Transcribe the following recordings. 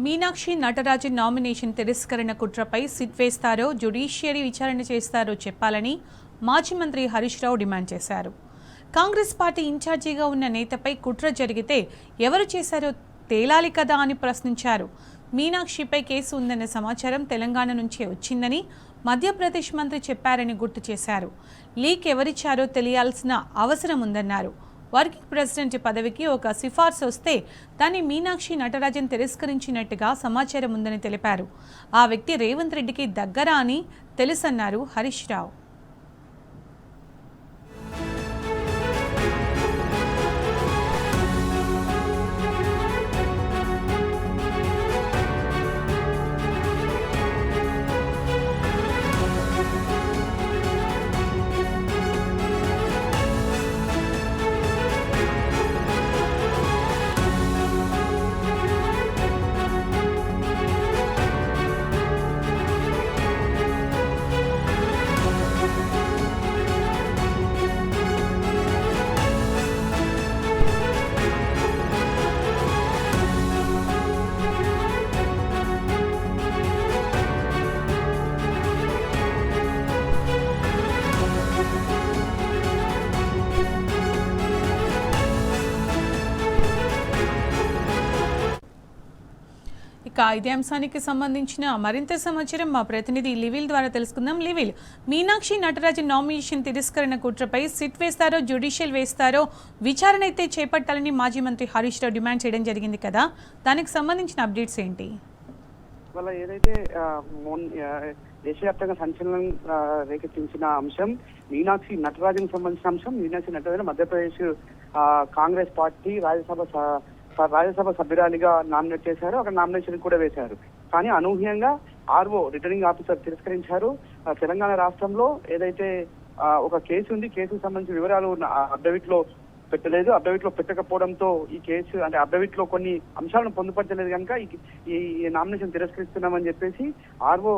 Meenakshi Natarajan nomination తిరస్కరణ కుట్రపై SIT వేస్తారో judiciary విచారణ చేస్తారో చెప్పాలని మాజీ మంత్రి హరీష్ రావు డిమాండ్ చేశారు. కాంగ్రెస్ పార్టీ ఇన్ఛార్జిగా ఉన్న నేతపై కుట్ర జరిగితే ఎవరు చేశారో తేలాలి కదా అని ప్రశ్నించారు. మీనాక్షిపై కేసు ఉందన్న సమాచారం తెలంగాణ నుంచే వచ్చిందని మధ్యప్రదేశ్ మంత్రి చెప్పారని గుర్తు చేశారు. లీక్ ఎవరిచ్చారో తెలియాల్సిన అవసరం ఉందన్నారు. వర్కింగ్ ప్రెసిడెంట్ పదవికి ఒక సిఫార్సు వస్తే దాన్ని మీనాక్షి నటరాజన్ తిరస్కరించినట్టుగా సమాచారం ఉందని తెలిపారు. ఆ వ్యక్తి రేవంత్ రెడ్డికి దగ్గర అని తెలుసన్నారు హరీష్ రావు. ఇదే అంశానికి సంబంధించిన మరింత సమాచారం మా ప్రతినిధి లివిల్ ద్వారా తెలుసుకుందాం. లివిల్, మీనాక్షి నటరాజన్ నామినేషన్ తిరస్కరణ కుట్రపై సిట్ వేస్తారో జ్యుడిషియల్ వేస్తారో విచారణ అయితే చేపట్టాలని మాజీ మంత్రి హరీష్ రావు డిమాండ్ చేయడం జరిగింది కదా, దానికి సంబంధించిన అప్డేట్స్ ఏంటి? వాళ్ళ ఏదైతే దేశవ్యాప్తంగా సంచలనం రేకెత్తించిన అంశం మీనాక్షి నటరాజన్ సంబంధించిన అంశం. మీనాక్షి నటరాజన్ మధ్యప్రదేశ్ కాంగ్రెస్ పార్టీ రాజ్యసభ సభ్యురాలిగా నామినేట్ చేశారు. అక్కడ నామినేషన్ కూడా వేశారు. కానీ అనూహ్యంగా ఆర్ఓ రిటర్నింగ్ ఆఫీసర్ తిరస్కరించారు. తెలంగాణ రాష్ట్రంలో ఏదైతే ఒక కేసు ఉంది, కేసుకు సంబంధించిన వివరాలు అఫిడవిట్ లో పెట్టలేదు. అఫిడవిట్ లో పెట్టకపోవడంతో ఈ కేసు అంటే అఫిడవిట్ లో కొన్ని అంశాలను పొందుపరచలేదు కనుక ఈ నామినేషన్ తిరస్కరిస్తున్నామని చెప్పేసి ఆర్ఓ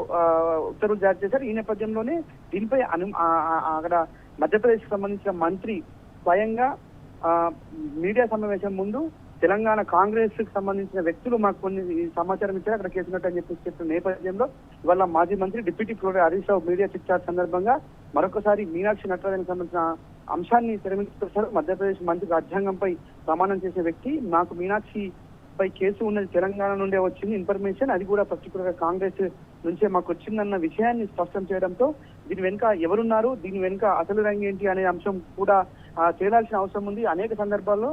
ఉత్తర్వులు జారీ చేశారు. ఈ నేపథ్యంలోనే దీనిపై అక్కడ మధ్యప్రదేశ్ కి సంబంధించిన మంత్రి స్వయంగా మీడియా సమావేశం ముందు తెలంగాణ కాంగ్రెస్ కి సంబంధించిన వ్యక్తులు మాకు కొన్ని సమాచారం ఇచ్చారు, అక్కడ కేసు ఉన్నట్టు అని చెప్పి చెప్పిన నేపథ్యంలో ఇవాళ మాజీ మంత్రి deputy floor Harish Rao media chit-chat సందర్భంగా మరొకసారి మీనాక్షి నటరాజన్ సంబంధించిన అంశాన్ని తెరమించారు. మధ్యప్రదేశ్ మంత్రి రాజ్యాంగంపై ప్రమాణం చేసే వ్యక్తి నాకు మీనాక్షి పై కేసు ఉన్నది తెలంగాణ నుండే వచ్చింది ఇన్ఫర్మేషన్, అది కూడా పర్టికులర్ గా కాంగ్రెస్ నుంచే మాకు వచ్చిందన్న విషయాన్ని స్పష్టం చేయడంతో దీని వెనుక ఎవరున్నారు, దీని వెనుక అసలు రంగు ఏంటి అనే అంశం కూడా తేలాల్సిన అవసరం ఉంది. అనేక సందర్భాల్లో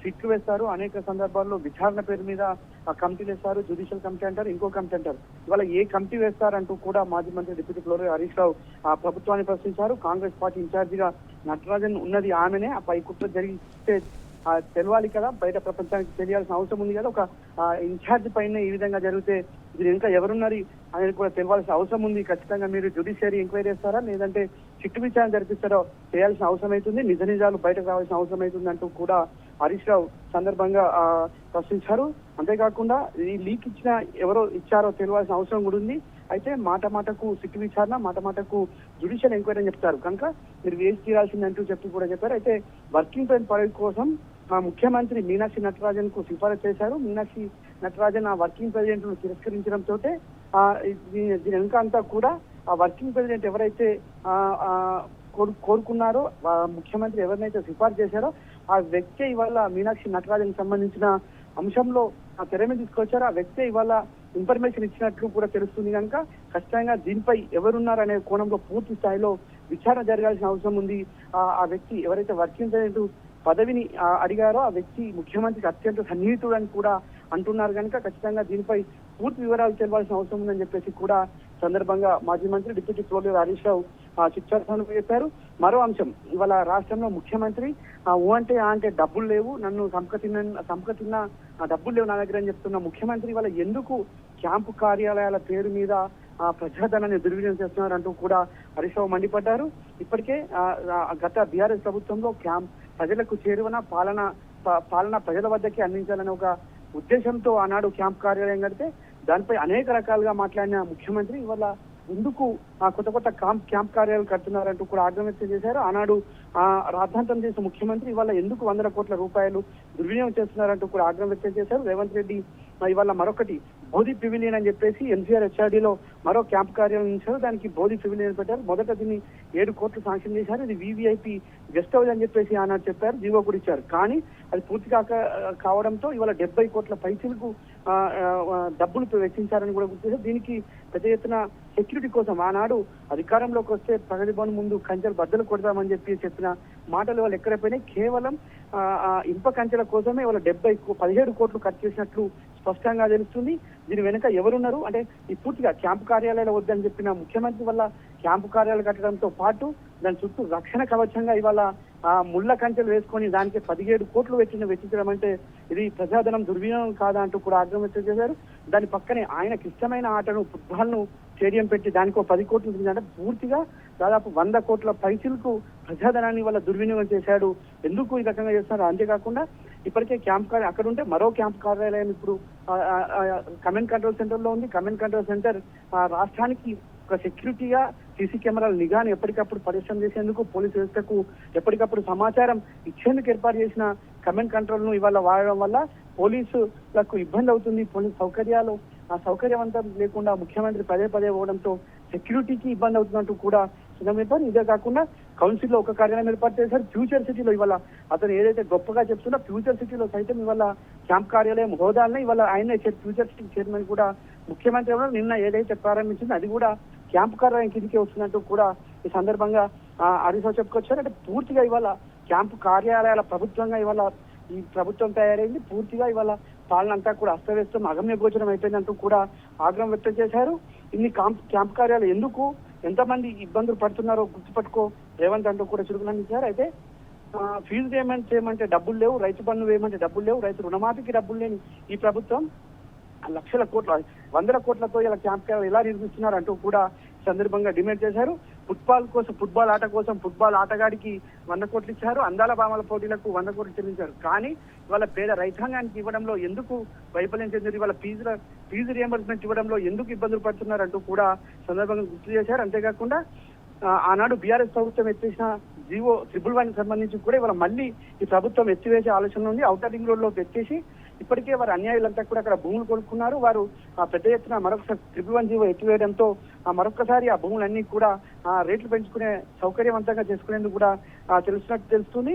సిట్లు వేస్తారు, అనేక సందర్భాల్లో విచారణ పేరు మీద కమిటీలు వేస్తారు, జ్యుడిషియల్ కమిటీ అంటారు, ఇంకో కమిటీ అంటారు. ఇవాళ ఏ కమిటీ వేస్తారంటూ కూడా మాజీ మంత్రి డిప్యూటీ ఫ్లోర్ హరీష్ రావు ప్రభుత్వాన్ని ప్రశ్నించారు. కాంగ్రెస్ పార్టీ ఇన్ఛార్జిగా నటరాజన్ ఉన్నది ఆమెనే, ఆ పై కుట్ర జరిగితే తెలవాలి కదా, బయట ప్రపంచానికి తెలియాల్సిన అవసరం ఉంది కదా. ఒక ఇన్ఛార్జ్ పైన ఈ విధంగా జరిగితే దీని ఇంకా ఎవరున్నారు అనేది కూడా తెలవాల్సిన అవసరం ఉంది. ఖచ్చితంగా మీరు జ్యుడిషియరీ ఎంక్వైరీ చేస్తారా లేదంటే చిట్టు విచారణ జరిపిస్తారో చేయాల్సిన అవసరం అవుతుంది, నిజ నిజాలు బయటకు రావాల్సిన అవసరం అవుతుంది అంటూ కూడా హరీష్ రావు సందర్భంగా ప్రశ్నించారు. అంతేకాకుండా ఈ లీక్ ఇచ్చిన ఎవరో ఇచ్చారో తెలియాల్సిన అవసరం కూడా ఉంది. అయితే మాట మాటకు సిట్టు విచారణ, మాట మాటకు జ్యుడిషియల్ ఎంక్వైరీ అని చెప్తారు కనుక మీరు వేసి తీరాల్సిందంటూ చెప్పి కూడా చెప్పారు. అయితే వర్కింగ్ ప్రెసిడెంట్ పదవి కోసం ముఖ్యమంత్రి మీనాక్షి నటరాజన్ కు సిఫారసు చేశారు. మీనాక్షి నటరాజన్ ఆ వర్కింగ్ ప్రెసిడెంట్ ను తిరస్కరించడంతో దీని వెనుక అంతా కూడా ఆ వర్కింగ్ ప్రెసిడెంట్ ఎవరైతే కోరుకున్నారో ముఖ్యమంత్రి ఎవరినైతే సిఫారసు చేశారో ఆ వ్యక్తి ఇవాళ మీనాక్షి నటరాజన్ సంబంధించిన అంశంలో తెర మీద తీసుకొచ్చారు. ఆ వ్యక్తి ఇవాళ ఇన్ఫర్మేషన్ ఇచ్చినట్లు కూడా తెలుస్తుంది కనుక ఖచ్చితంగా దీనిపై ఎవరున్నారనే కోణంలో పూర్తి స్థాయిలో విచారణ జరగాల్సిన అవసరం ఉంది. ఆ వ్యక్తి ఎవరైతే వర్కింగ్ ప్రెసిడెంట్ పదవిని అడిగారో ఆ వ్యక్తి ముఖ్యమంత్రికి అత్యంత సన్నిహితుడు అని కూడా అంటున్నారు కనుక ఖచ్చితంగా దీనిపై పూర్తి వివరాలు తెలవాల్సిన అవసరం ఉందని చెప్పేసి కూడా సందర్భంగా మాజీ మంత్రి deputy floor Harish Rao chit-chat చెప్పారు. మరో అంశం, ఇవాళ రాష్ట్రంలో ముఖ్యమంత్రి అంటే డబ్బులు లేవు, నన్ను సంపక డబ్బులు లేవు నా దగ్గర అని చెప్తున్న ముఖ్యమంత్రి ఇవాళ ఎందుకు క్యాంపు కార్యాలయాల పేరు మీద ప్రజాధనాన్ని దుర్వినియోగం చేస్తున్నారు అంటూ కూడా హరీష్ రావు మండిపడ్డారు. ఇప్పటికే గత బీఆర్ఎస్ ప్రభుత్వంలో ప్రజలకు చేరువన పాలన ప్రజల వద్దకే అందించాలనే ఒక ఉద్దేశంతో ఆనాడు క్యాంప్ కార్యాలయం కడితే దానిపై అనేక రకాలుగా మాట్లాడిన ముఖ్యమంత్రి ఇవాళ ఎందుకు కొత్త కొత్త క్యాంప్ కార్యాలయాలు కడుతున్నారంటూ కూడా ఆగ్రహం వ్యక్తం చేశారు. ఆనాడు రాద్ధాంతం చేసిన ముఖ్యమంత్రి ఇవాళ ఎందుకు 100 కోట్ల రూపాయలు దుర్వినియోగం చేస్తున్నారంటూ కూడా ఆగ్రహం వ్యక్తం చేశారు. రేవంత్ రెడ్డి ఇవాళ మరొకటి బోధి పివిలియన్ అని చెప్పేసి ఎన్సీఆర్ హెచ్ఆర్డీలో మరో క్యాంప్ కార్యాలయం ఇచ్చారు. దానికి బోధి పివిలియన్ పెట్టారు. మొదట దీన్ని 7 కోట్లు శాంక్షన్ చేశారు. ఇది VVIP గెస్ట్ హౌస్ అని చెప్పేసి ఆనాడు చెప్పారు, జీవో కూడా ఇచ్చారు. కానీ అది పూర్తి కావడంతో ఇవాళ 70 కోట్ల పైసలకు డబ్బులు వెచ్చించారని కూడా గుర్తించారు. దీనికి పెద్ద ఎత్తున సెక్యూరిటీ కోసం ఆనాడు అధికారంలోకి వస్తే ప్రగతి భవన్ ముందు కంచెలు బద్దలు కొడతామని చెప్పిన మాటలు వాళ్ళు ఎక్కడ పోయినాయి. కేవలం ఇనుప కంచెల కోసమే వాళ్ళ 17 కోట్లు ఖర్చు చేసినట్లు స్పష్టంగా తెలుస్తుంది. దీని వెనుక ఎవరున్నారు అంటే ఈ పూర్తిగా క్యాంపు కార్యాలయాలు వద్దని చెప్పిన ముఖ్యమంత్రి వల్ల క్యాంపు కార్యాలయాలు కట్టడంతో పాటు దాని చుట్టూ రక్షణ కవచంగా ఇవాళ ముళ్ళ కంచెలు వేసుకొని దానికి 17 కోట్లు వెచ్చించడం అంటే ఇది ప్రజాధనం దుర్వినియోగం కాదా అంటూ కూడా ఆగ్రహం వ్యక్తం చేశారు. దాని పక్కనే ఆయనకి ఇష్టమైన ఆటను ఫుట్బాల్ ను స్టేడియం పెట్టి దానికి 10 కోట్లు అంటే పూర్తిగా దాదాపు 100 కోట్ల పైసలకు ప్రజాధనాన్ని వల్ల దుర్వినియోగం చేశాడు. ఎందుకు ఈ రకంగా చేస్తున్నారు? అంతేకాకుండా ఇప్పటికే అక్కడ ఉంటే మరో క్యాంప్ కార్యాలయం ఇప్పుడు కమాండ్ కంట్రోల్ సెంటర్ లో ఉంది. కమాండ్ కంట్రోల్ సెంటర్ రాష్ట్రానికి ఒక సెక్యూరిటీగా సీసీ కెమెరాల నిఘాను ఎప్పటికప్పుడు పరిశ్రమ చేసేందుకు పోలీసు వ్యవస్థకు ఎప్పటికప్పుడు సమాచారం ఇచ్చేందుకు ఏర్పాటు చేసిన కమాండ్ కంట్రోల్ ను ఇవాళ వాడడం వల్ల పోలీసులకు ఇబ్బంది అవుతుంది. పోలీసు సౌకర్యవంతం లేకుండా ముఖ్యమంత్రి పదే పోవడంతో సెక్యూరిటీకి ఇబ్బంది అవుతున్నట్టు కూడా చెప్పారు. ఇదే కాకుండా కౌన్సిల్ లో ఒక కార్యాలయం ఏర్పాటు చేశారు. ఫ్యూచర్ సిటీలో ఇవాళ అతను ఏదైతే గొప్పగా చెప్తున్నా ఫ్యూచర్ సిటీలో సైతం ఇవాళ క్యాంప్ కార్యాలయం హోదాలని ఇవాళ ఆయనే ఫ్యూచర్ సిటీ చైర్మన్ కూడా ముఖ్యమంత్రి ఎవరో నిన్న ఏదైతే ప్రారంభించిందో అది కూడా క్యాంప్ కార్యాలయం కిందికే వస్తున్నట్టు కూడా ఈ సందర్భంగా హరీష్ రావు చెప్పుకొచ్చారు. అంటే పూర్తిగా ఇవాళ క్యాంపు కార్యాలయాల ప్రభుత్వంగా ఇవాళ ఈ ప్రభుత్వం తయారైంది. పూర్తిగా ఇవాళ పాలన అంతా కూడా అస్తవ్యస్తం అగమ్య గోచరం అయిపోయిందంటూ కూడా ఆగ్రహం వ్యక్తం చేశారు. ఇన్ని క్యాంప్ కార్యాలయాలు ఎందుకు ఎంతమంది ఇబ్బందులు పడుతున్నారో గుర్తుపట్టుకో రేవంత్ అంటూ కూడా చురుకునందించారు. అయితే ఫీజు పేమెంట్ చేయమంటే డబ్బులు లేవు, రైతు బంధు వేయమంటే డబ్బులు లేవు, రైతు రుణమాఫీకి డబ్బులు లేని ఈ ప్రభుత్వం లక్షల కోట్ల 100 కోట్లతో ఇలా క్యాంప్ కార్యాలయాలు ఎలా నిర్మిస్తున్నారు అంటూ కూడా సందర్భంగా డిమాండ్ చేశారు. ఫుట్బాల్ ఆట కోసం ఫుట్బాల్ ఆటగాడికి 100 కోట్లు ఇచ్చారు. అందాల భామల పోటీలకు 100 కోట్లు చెల్లించారు. కానీ వాళ్ళ పేద రైతాంగానికి ఇవ్వడంలో ఎందుకు వైఫల్యం చెందింది, వాళ్ళ ఫీజు రియంబర్స్మెంట్ ఇవ్వడంలో ఎందుకు ఇబ్బందులు పడుతున్నారు అంటూ కూడా సందర్భంగా గుర్తు చేశారు. అంతేకాకుండా ఆనాడు బీఆర్ఎస్ ప్రభుత్వం ఎత్తేసిన జీవో 111 సంబంధించి కూడా ఇవాళ మళ్ళీ ఈ ప్రభుత్వం ఎత్తివేసే ఆలోచన ఉంది. ఔటర్ రింగ్ రోడ్ లో ఎత్తేసి ఇప్పటికే వారు అన్యాయులంతా కూడా అక్కడ భూములు కొనుక్కున్నారు. వారు పెద్ద ఎత్తున మరొకసారి 111 జీవో ఎత్తివేయడంతో మరొకసారి ఆ భూములన్నీ కూడా రేట్లు పెంచుకునే సౌకర్యవంతంగా చేసుకునేందుకు కూడా తెలుస్తుంది.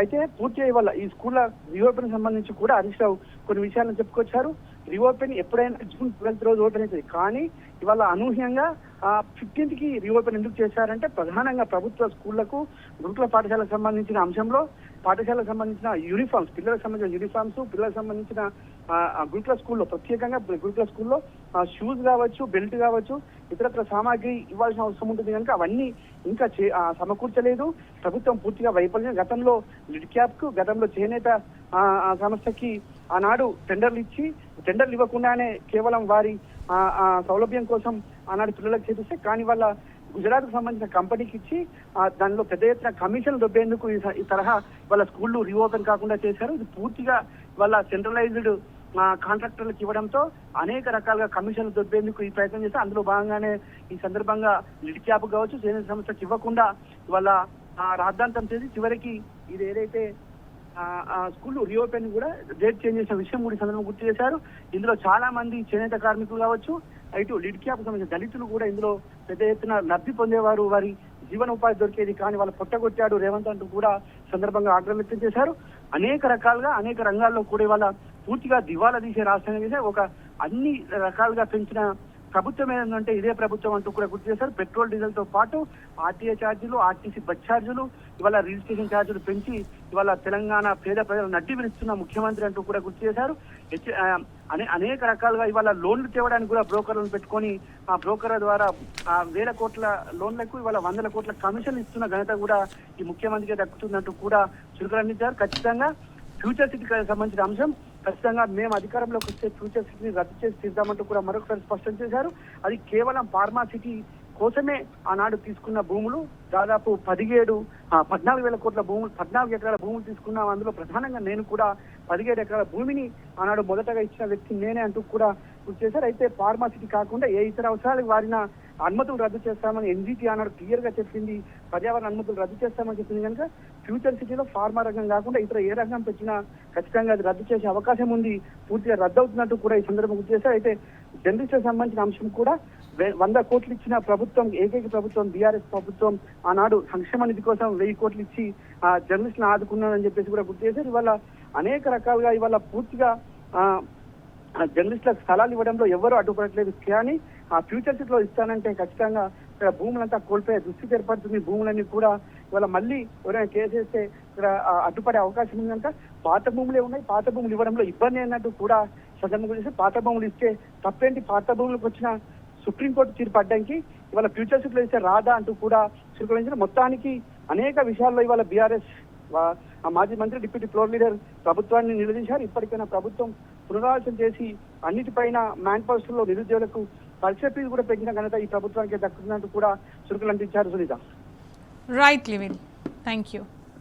అయితే పూర్తిగా ఇవాళ ఈ స్కూళ్ళ రీఓపెన్ సంబంధించి కూడా హరీష్ రావు కొన్ని విషయాలను చెప్పుకొచ్చారు. రీఓపెన్ ఎప్పుడైనా జూన్ 12 రోజు ఓపెన్ అవుతుంది. కానీ ఇవాళ అనూహ్యంగా 15th కి రీఓపెన్ ఎందుకు చేశారంటే ప్రధానంగా ప్రభుత్వ స్కూళ్లకు గురుకుల పాఠశాలకు సంబంధించిన అంశంలో పాఠశాలకు సంబంధించిన యూనిఫామ్స్, పిల్లలకు సంబంధించిన యూనిఫామ్స్, పిల్లలకు సంబంధించిన గురుకుల స్కూల్లో ప్రత్యేకంగా గురుకుల స్కూల్లో షూస్ కావచ్చు, బెల్ట్ కావచ్చు, ఇతరత్ర సామాగ్రి ఇవ్వాల్సిన అవసరం ఉంటుంది కనుక అవన్నీ ఇంకా సమకూర్చలేదు. ప్రభుత్వం పూర్తిగా వైఫల్యం. గతంలో గతంలో చేనేత సంస్థకి ఆనాడు టెండర్లు ఇవ్వకుండానే కేవలం వారి సౌలభ్యం కోసం ఆనాడు పిల్లలకు చేపిస్తే కానీ వాళ్ళ గుజరాత్ కు సంబంధించిన కంపెనీకి ఇచ్చి దానిలో పెద్ద ఎత్తున కమిషన్లు దొబ్బేందుకు ఈ తరహా వాళ్ళ స్కూళ్లు రీఓపెన్ కాకుండా చేశారు. ఇది పూర్తిగా వాళ్ళ సెంట్రలైజ్డ్ కాంట్రాక్టర్లకు ఇవ్వడంతో అనేక రకాలుగా కమిషన్లు దొబ్బేందుకు ఈ ప్రయత్నం చేస్తే అందులో భాగంగానే ఈ సందర్భంగా లిడ్ క్యాప్ కావచ్చు చేనేత సంస్థకి ఇవ్వకుండా వాళ్ళ రాద్ధాంతం చేసి చివరికి ఇది ఏదైతే స్కూల్ రీఓపెన్ కూడా డేట్ చేంజ్ చేసిన విషయం కూడా సందర్భంగా గుర్తు చేశారు. ఇందులో చాలా మంది చేనేత కార్మికులు కావచ్చు, ఇటు లిడ్ క్యాప్ సంబంధించిన దళితులు కూడా ఇందులో పెద్ద ఎత్తున లబ్ధి పొందేవారు. వారి జీవనోపాధి దొరికేది కానీ వాళ్ళ పొట్టగొట్టాడు రేవంత్ అంటూ కూడా సందర్భంగా ఆగ్రహం వ్యక్తం చేశారు. అనేక రకాలుగా అనేక రంగాల్లో కూడా ఇవాళ పూర్తిగా దివాలా తీసే రాష్ట్రంగా చేసే ఒక అన్ని రకాలుగా పెంచిన ప్రభుత్వం ఏంటంటే ఇదే ప్రభుత్వం అంటూ కూడా గుర్తు చేశారు. పెట్రోల్ డీజిల్ తో పాటు ఆర్టీఏ ఛార్జీలు, ఆర్టీసీ బస్ ఛార్జీలు, ఇవాళ రిజిస్ట్రేషన్ ఛార్జీలు పెంచి ఇవాళ తెలంగాణ పేద ప్రజలు నడ్డి విరుస్తున్న ముఖ్యమంత్రి అంటూ కూడా గుర్తు చేశారు. అనేక రకాలుగా ఇవాళ లోన్లు తేవడానికి కూడా బ్రోకర్లను పెట్టుకొని ఆ బ్రోకర్ల ద్వారా 1000 కోట్ల లోన్లకు ఇవాళ 100 కోట్ల కమిషన్ ఇస్తున్న ఘనత కూడా ఈ ముఖ్యమంత్రికి దక్కుతున్నట్టు కూడా చురుకులందించారు. ఖచ్చితంగా ఫ్యూచర్ సిటీకి సంబంధించిన అంశం ఖచ్చితంగా మేము అధికారంలోకి వస్తే ఫ్యూచర్ సిటీని రద్దు చేసి తీద్దామంటూ కూడా మరొకసారి స్పష్టం చేశారు. అది కేవలం ఫార్మా సిటీ కోసమే ఆనాడు తీసుకున్న భూములు దాదాపు 14,000 కోట్ల భూములు 14 ఎకరాల భూములు తీసుకున్నాం. అందులో ప్రధానంగా నేను కూడా 17 ఎకరాల భూమిని ఆనాడు మొదటగా ఇచ్చిన వ్యక్తి నేనే అంటూ కూడా గుర్తు చేశారు. అయితే ఫార్మాసిటీ కాకుండా ఏ ఇతర అవసరాలకు వారిన అనుమతులు రద్దు చేస్తామని ఎన్జిటి ఆనాడు క్లియర్ గా చెప్పింది. పర్యావరణ అనుమతులు రద్దు చేస్తామని చెప్పింది కనుక ఫ్యూచర్ సిటీలో ఫార్మా రంగం కాకుండా ఇతర ఏ రంగం పెట్టినా ఖచ్చితంగా అది రద్దు చేసే అవకాశం ఉంది, పూర్తిగా రద్దు అవుతున్నట్టు కూడా ఈ సందర్భంగా గుర్తు చేశారు. అయితే జర్నలిస్టులకు సంబంధించిన అంశం కూడా 100 కోట్లు ఇచ్చిన ప్రభుత్వం, ఏకైక ప్రభుత్వం బీఆర్ఎస్ ప్రభుత్వం ఆనాడు సంక్షేమ నిధి కోసం 1000 కోట్లు ఇచ్చి ఆ జర్నలిస్టులను ఆదుకున్నానని చెప్పేసి కూడా గుర్తు చేశారు. ఇవాళ అనేక రకాలుగా ఇవాళ పూర్తిగా జర్నలిస్టులకు స్థలాలు ఇవ్వడంలో ఎవరు అడ్డుపడట్లేదు. కానీ ఆ ఫ్యూచర్ సిటీలో ఇస్తానంటే ఖచ్చితంగా ఇక్కడ భూములంతా కోల్పోయే దుస్థితి ఏర్పడుతుంది. భూములన్నీ కూడా ఇవాళ మళ్ళీ ఎవరైనా కేసు వేస్తే ఇక్కడ అడ్డుపడే అవకాశం ఉంది కనుక పాత భూములే ఉన్నాయి, పాత భూములు ఇవ్వడంలో ఇబ్బంది అన్నట్టు కూడా సందర్భంగా చేస్తే పాత భూములు ఇస్తే తప్పేంటి, పాత భూములకు వచ్చిన సుప్రీంకోర్టు తీర్పు అడ్డంకి ఇవాళ ఫ్యూచర్ సిటీలో ఇస్తే రాదా అంటూ కూడా చిరుకరించిన మొత్తానికి అనేక విషయాల్లో ఇవాళ బీఆర్ఎస్ మాజీ మంత్రి డిప్యూటీ ఫ్లోర్ లీడర్ ప్రభుత్వాన్ని నిలదీశారు. ఇప్పటికైనా ప్రభుత్వం పునరాలోచన చేసి అన్నిటిపైన మ్యాన్ పవర్స్ లో నిరుద్యోగులకు పరీక్ష ఫీజు కూడా పెంచిన ఘనత ఈ ప్రభుత్వానికి దక్కుతున్నట్టు కూడా చురుకులు అందించారు. Sunitha. Right living, thank you.